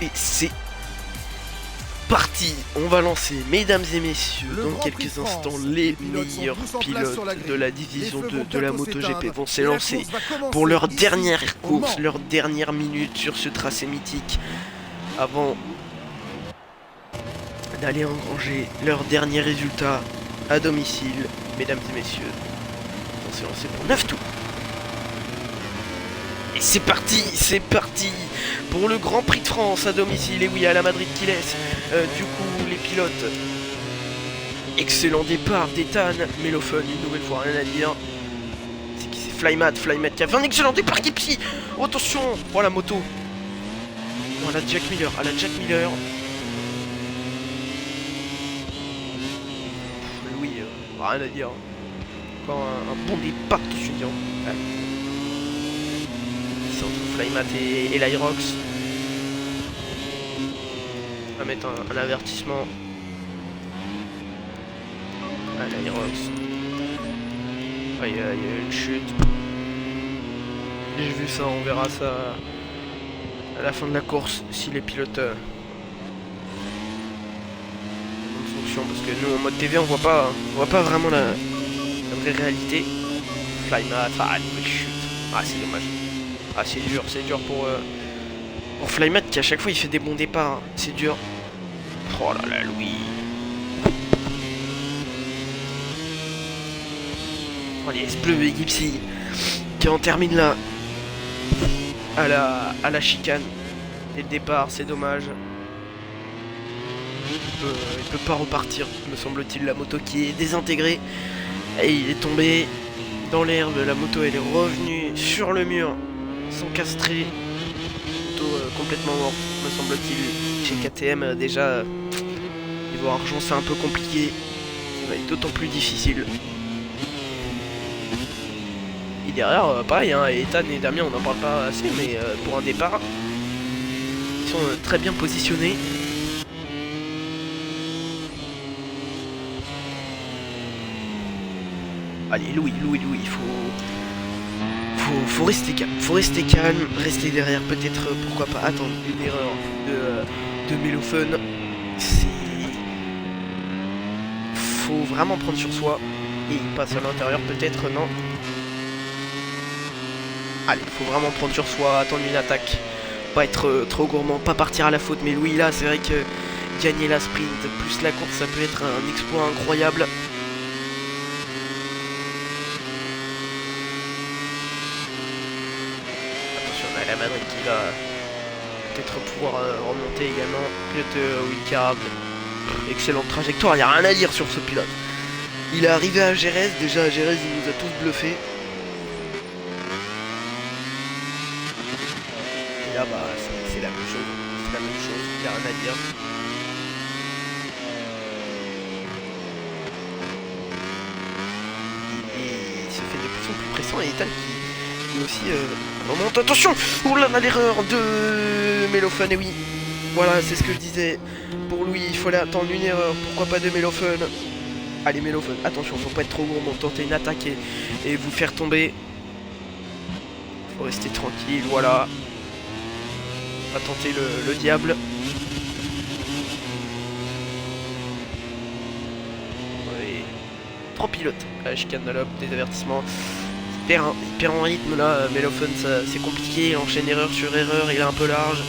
Et c'est parti. On va lancer, mesdames et messieurs, dans quelques instants, les meilleurs pilotes de la division 2 de la MotoGP vont s'élancer pour leur dernière course, leur dernière minute sur ce tracé mythique, avant d'aller engranger leur dernier résultat à domicile. Mesdames et messieurs, on s'est lancé pour 9 tours. Et c'est parti pour le Grand Prix de France à domicile. Et oui, à la Madrid qui laisse du coup les pilotes. Excellent départ d'Ethan Melofun, une nouvelle fois, rien à dire. C'est qui? C'est Flymat qui a fait un excellent départ qui psy. Oh, attention, oh la moto. Oh, à la Jack Miller, Louis, rien à dire. Encore un bon départ qui je veux dire. Ouais. Entre Flymat et l'Irox. On va mettre un avertissement à l'Irox. Il y a une chute. J'ai vu ça, on verra ça à la fin de la course si les pilotes en fonction, parce que nous en mode TV on voit pas vraiment la vraie réalité. Flymat, nouvelle chute. Ah, c'est dommage. Ah, c'est dur pour Flymat qui à chaque fois il fait des bons départs, hein. C'est dur. Oh là là, Louis. Oh, les S-Bleu et Gipsy qui en termine là à la chicane. Dès le départ, c'est dommage. Il peut pas repartir, me semble-t-il, la moto qui est désintégrée. Et il est tombé dans l'herbe, la moto elle est revenue sur le mur. Sans castrer, moto complètement mort, me semble-t-il. Chez KTM, déjà, niveau argent, c'est un peu compliqué. Ça va être d'autant plus difficile. Et derrière, pareil, hein, Ethan et Damien, on n'en parle pas assez, mais pour un départ, ils sont très bien positionnés. Allez, Louis, il faut rester calme, rester derrière, peut-être, pourquoi pas attendre une erreur de Melofun. Faut vraiment prendre sur soi, et il passe à l'intérieur, peut-être, non. Allez, faut vraiment prendre sur soi, attendre une attaque, pas être trop gourmand, pas partir à la faute, mais Louis là, c'est vrai que gagner la sprint, plus la course, ça peut être un exploit incroyable. La Madrid qui va peut-être pouvoir remonter également. Pilote Wildcard. Excellente trajectoire, il n'y a rien à dire sur ce pilote. Il est arrivé à Jerez, déjà à Jerez il nous a tous bluffés. Et là bah c'est la même chose. Il n'y a rien à dire. Il se fait de plus en plus pressant et Ethan qui aussi remonte. Attention! Oh là là, l'erreur de Melofun, et oui. Voilà, c'est ce que je disais. Pour lui, il fallait attendre une erreur. Pourquoi pas de Melofun? Allez, Melofun, attention, faut pas être trop gourmand. Tenter une attaque et vous faire tomber. Faut rester tranquille, voilà. On va tenter le diable. Ouais. 3 pilotes à la chicane de l'op, des avertissements. Il perd en rythme là, Melofun c'est compliqué, il enchaîne erreur sur erreur, il est un peu large.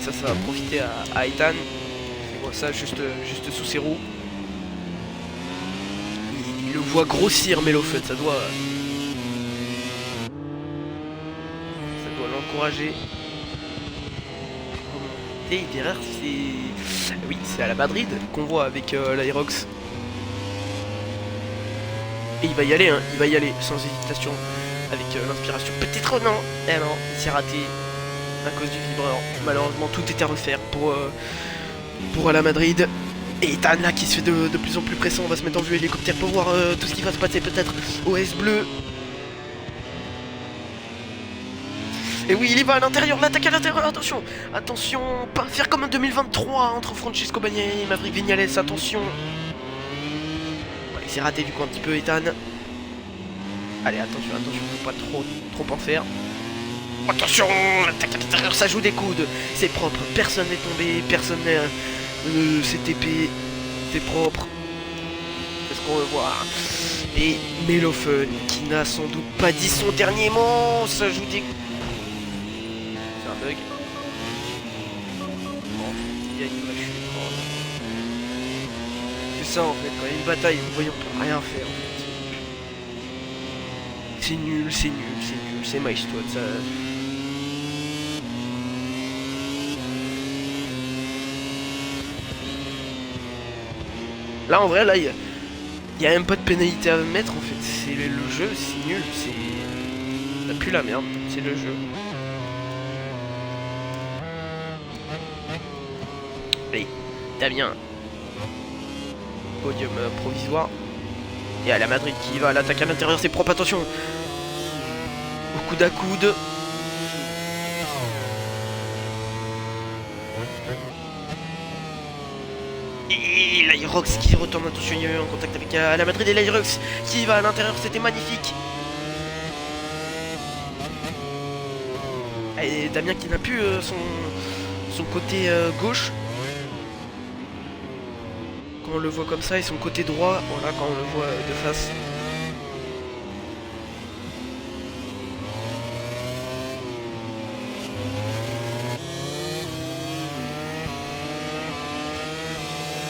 Ça va profiter à Ethan. Il voit ça juste sous ses roues. Il le voit grossir Melofun, ça doit l'encourager. Et derrière c'est. Oui, c'est à la Madrid qu'on voit avec l'Aerox. Et il va y aller, sans hésitation, avec l'inspiration. Peut-être non, non, il s'est raté à cause du vibreur. Malheureusement, tout était à refaire pour la Madrid. Et Ethan là qui se fait de plus en plus pressant, on va se mettre dans le jeu hélicoptère pour voir tout ce qui va se passer peut-être au S-Bleu. Et oui, il y va à l'intérieur, l'attaque à l'intérieur, attention, pas faire comme en 2023 entre Francesco Bagnaia et Maverick Viñales, attention. Il s'est raté du coup un petit peu Ethan. Allez, attention, faut pas trop en faire. Attention, l'attaque à l'intérieur, ça joue des coudes. C'est propre, personne n'est tombé, personne s'est TP. C'est propre. C'est ce qu'on veut voir. Et Melophen, qui n'a sans doute pas dit son dernier mot, ça joue des... C'est un bug. Bon, il y a une vraie chute. C'est ça en fait, quand il y a une bataille, vous voyez, on peut rien faire en fait. C'est nul, c'est nul, c'est nul, c'est Maestod, ça... Là en vrai, là, il y a même pas de pénalité à mettre en fait, c'est le jeu, c'est nul, c'est... Ça pue la merde, c'est le jeu. Allez, Damien. Podium provisoire. Et à la Madrid qui va à l'attaque à l'intérieur, c'est propre, attention. Au coude à coude. Et l'Aerox qui retourne, attention, il y a eu un contact avec la Madrid et l'Aerox qui va à l'intérieur, c'était magnifique. Et Damien qui n'a plus son côté gauche. Quand on le voit comme ça, et son côté droit, voilà, quand on le voit de face.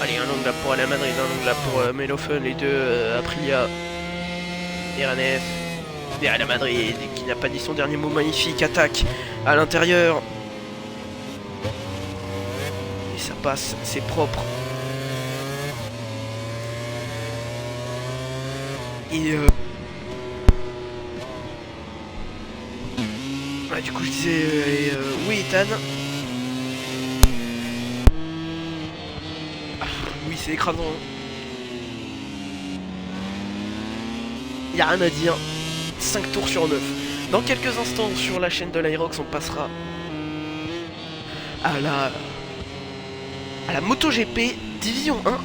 Allez, un angle là pour Alain Madrid, un angle là pour Melophen, les deux, Aprilia, Iranef, et Alain Madrid, qui n'a pas dit son dernier mot, magnifique, attaque à l'intérieur. Et ça passe, c'est propre. Et ah, du coup je disais oui Ethan. Ah, oui c'est écrasant. Y a rien à dire. 5 tours sur 9. Dans quelques instants sur la chaîne de l'Aerox on passera à la MotoGP Division 1.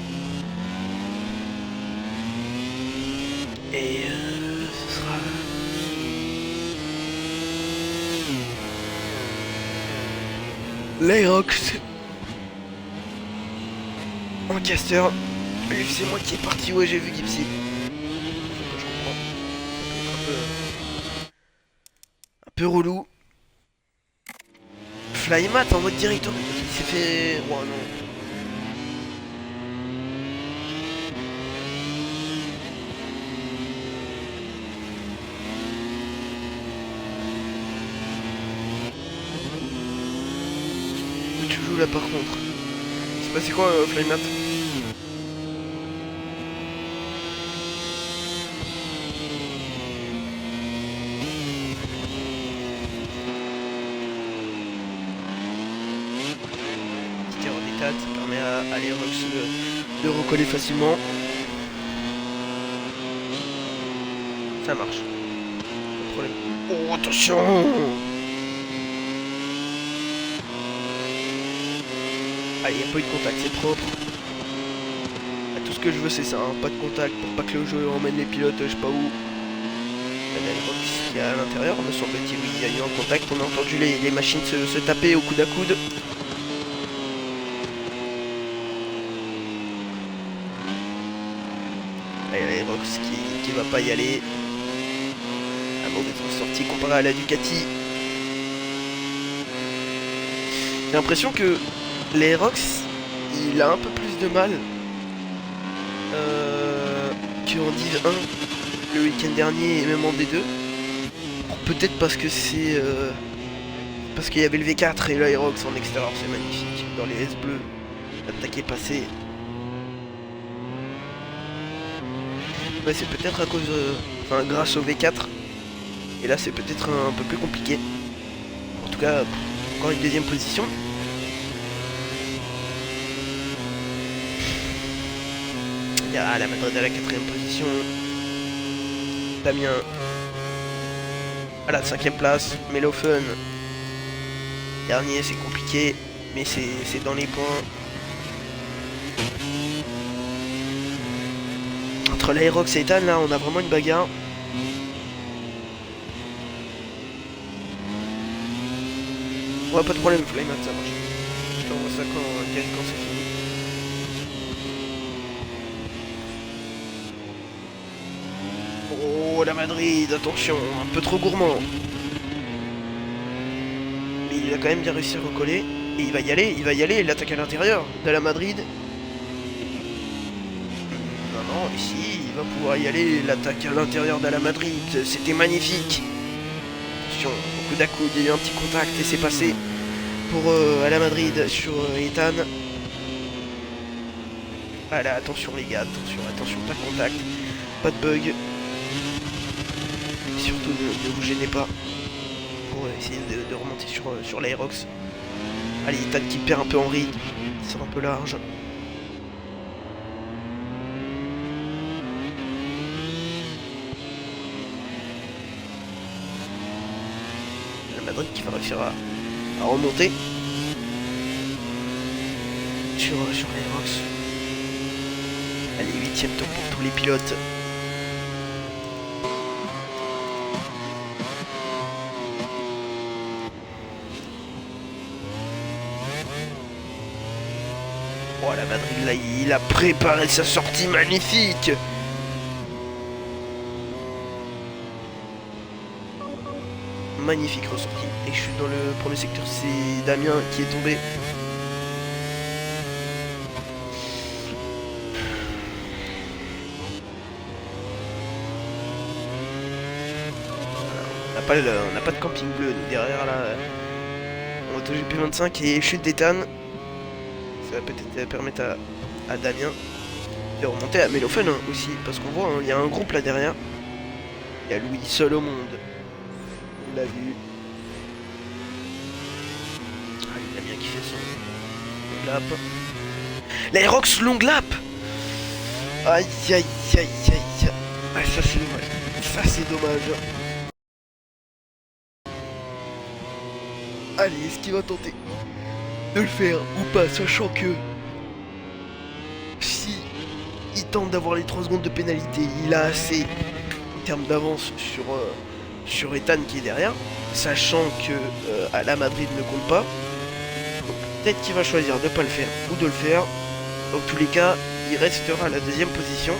Et ce sera... l'Aerox en caster. Lui c'est moi qui est parti, ouais j'ai vu Gipsy. Je comprends. Ça peut être un peu relou. Flymat en mode directeur. Il s'est fait... Oh non. Là par contre. C'est passé quoi Flymat? Petite erreur d'état, ça permet à l'Aerox de recoller facilement. Ça marche. Pas de problème. Oh attention! Allez, il n'y a pas eu de contact, c'est propre. Tout ce que je veux c'est ça, hein, pas de contact pour pas que le jeu emmène les pilotes je sais pas où. L'Aerox qui est à l'intérieur, me semble-t-il, oui, il y a eu un contact, on a entendu les machines se taper au coude à coude. Allez, l'Aerox qui va pas y aller. La mauvaise sortie comparée à la Ducati. J'ai l'impression que l'Aerox, il a un peu plus de mal qu'en Div 1 le week-end dernier et même en D2. Peut-être parce que c'est... parce qu'il y avait le V4 et l'Aerox en extérieur, c'est magnifique. Dans les S bleus, l'attaque est passée. Ouais, c'est peut-être à cause... enfin, grâce au V4. Et là, c'est peut-être un peu plus compliqué. En tout cas, encore une deuxième position. Il y a la Madrid à la 4ème position. Damien à la 5ème place. Melophen dernier, c'est compliqué, mais c'est dans les points. Entre l'Aerox et Ethan, là, on a vraiment une bagarre. Ouais, pas de problème, Flymat, ça marche. Je t'envoie ça quand c'est fini. Oh, la Madrid, attention, un peu trop gourmand. Mais il a quand même bien réussi à recoller. Et il va y aller, il attaque à l'intérieur de la Madrid. Non, ici, il va pouvoir y aller, l'attaque à l'intérieur de la Madrid. C'était magnifique. Attention, beaucoup d'à-coups, il y a eu un petit contact et c'est passé pour à la Madrid sur Ethan. Voilà, attention les gars, attention, pas de contact, pas de bug. Et surtout, ne vous gênez pas pour essayer de remonter sur l'Aerox. Allez, Ethan qui perd un peu en rythme, c'est un peu large. La Madrid qui va réussir à remonter sur l'Aerox. Allez, 8ème tour pour tous les pilotes. Oh, la Madrid, là, il a préparé sa sortie magnifique. Magnifique ressortie. Et je suis dans le premier secteur, c'est Damien qui est tombé. On n'a pas de camping bleu donc derrière là. MotoGP 25 et chute d'Ethan. Ça va peut-être permettre à Damien de remonter à Melofen hein, aussi. Parce qu'on voit, il y a un groupe là derrière. Il y a Louis seul au monde. On l'a vu. Allez, Damien qui fait son long lap. L'Aerox long lap. Aïe aïe aïe aïe. Ah, ça c'est dommage. Ça c'est dommage. Allez, est-ce qu'il va tenter de le faire ou pas, sachant que si il tente d'avoir les 3 secondes de pénalité, il a assez en termes d'avance sur Ethan qui est derrière, sachant que à la Madrid ne compte pas. Peut-être qu'il va choisir de ne pas le faire ou de le faire. Dans tous les cas, il restera à la 2ème position.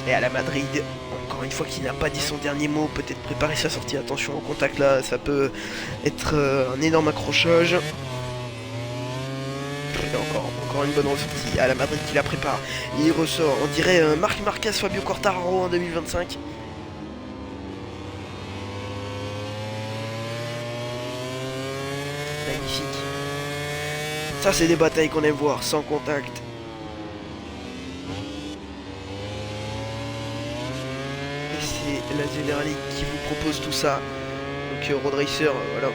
Et à la Madrid, encore une fois qu'il n'a pas dit son dernier mot, peut-être préparer sa sortie. Attention au contact là, ça peut être un énorme accrochage. Et encore une bonne ressortie à la Madrid qui la prépare. Et il ressort, on dirait Marc Marquez, Fabio Quartararo en 2025. Magnifique. Ça c'est des batailles qu'on aime voir, sans contact. La General League qui vous propose tout ça. Donc Road Racer, voilà.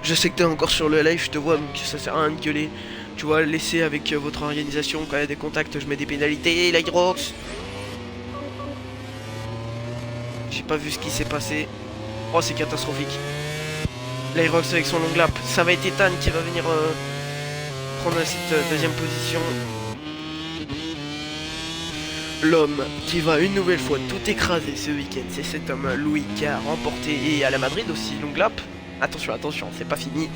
Je sais que t'es encore sur le live, je te vois, donc ça sert à rien de gueuler. Tu vois, laissez avec votre organisation, quand il y a des contacts, je mets des pénalités. L'Aerox. J'ai pas vu ce qui s'est passé. Oh, c'est catastrophique. L'Aerox avec son long lap. Ça va être Ethan qui va venir prendre cette 2ème position. L'homme qui va une nouvelle fois tout écraser ce week-end, c'est cet homme Louis qui a remporté, et à la Madrid aussi, long lap. Attention, c'est pas fini.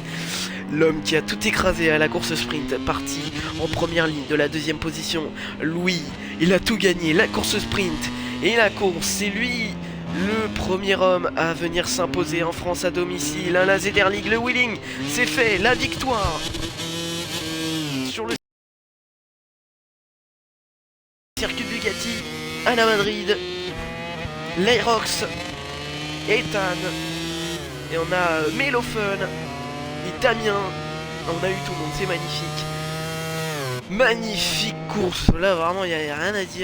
L'homme qui a tout écrasé à la course sprint, parti en première ligne de la 2ème position. Louis, il a tout gagné, la course sprint et la course. C'est lui le premier homme à venir s'imposer en France à domicile. La ZR League, le wheeling, c'est fait, la victoire sur le circuit Bugatti à la Madrid. L'Aerox, Ethan, et on a Melofen et Damien. On a eu tout le monde, c'est magnifique. Magnifique course, là vraiment il n'y a rien à dire.